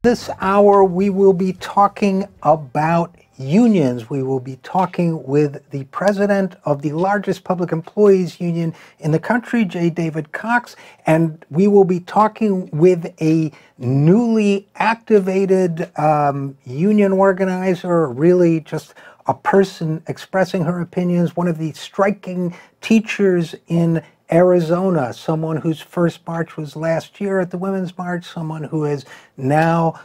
This hour, we will be talking about unions. We will be talking with the president of the largest public employees union in the country, J. David Cox, and we will be talking with a newly activated union organizer, really just a person expressing her opinions, one of the striking teachers in Arizona, someone whose first march was last year at the Women's March, someone who has now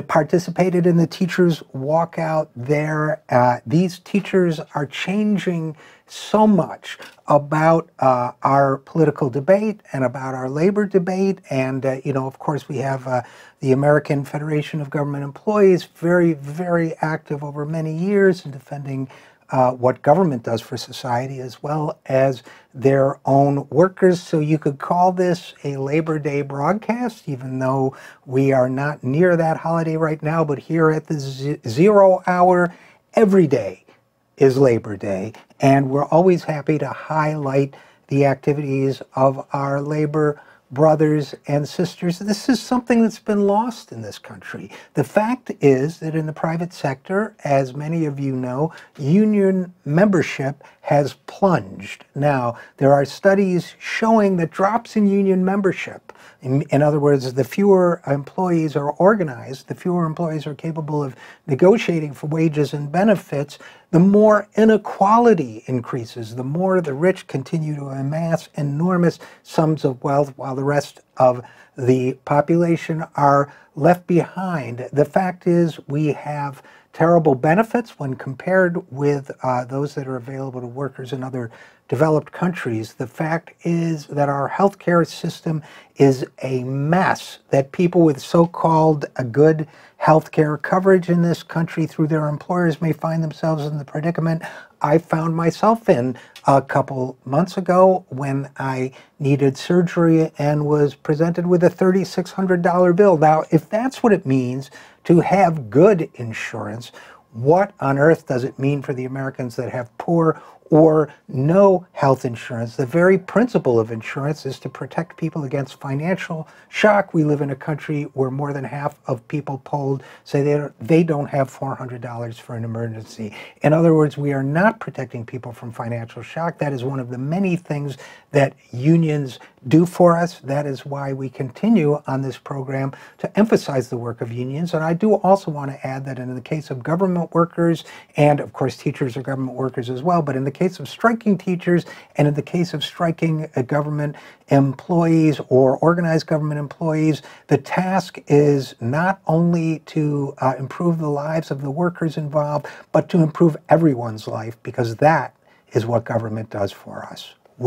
participated in the teachers' walkout there. These teachers are changing so much about our political debate and about our labor debate. And, of course, we have the American Federation of Government Employees, very, very active over many years in defending what government does for society as well as their own workers. So you could call this a Labor Day broadcast, even though we are not near that holiday right now. But here at the 0 hour, every day is Labor Day. And we're always happy to highlight the activities of our labor brothers and sisters. This is something that's been lost in this country. The fact is that in the private sector, as many of you know, union membership has plunged. Now, there are studies showing that drops in union membership, in other words, the fewer employees are organized, the fewer employees are capable of negotiating for wages and benefits, the more inequality increases, the more the rich continue to amass enormous sums of wealth while the rest of the population are left behind. The fact is we have terrible benefits when compared with those that are available to workers in other developed countries. The fact is that our healthcare system is a mess, that people with so-called good healthcare coverage in this country through their employers may find themselves in the predicament I found myself in a couple months ago when I needed surgery and was presented with a $3,600 bill. Now, if that's what it means to have good insurance, what on earth does it mean for the Americans that have poor or no health insurance? The very principle of insurance is to protect people against financial shock. We live in a country where more than half of people polled say they don't have $400 for an emergency. In other words, we are not protecting people from financial shock. That is one of the many things that unions do for us. That is why we continue on this program to emphasize the work of unions. And I do also want to add that in the case of government workers, and of course teachers are government workers as well, but in the case of striking teachers and in the case of striking government employees or organized government employees, the task is not only to improve the lives of the workers involved, but to improve everyone's life, because that is what government does for us.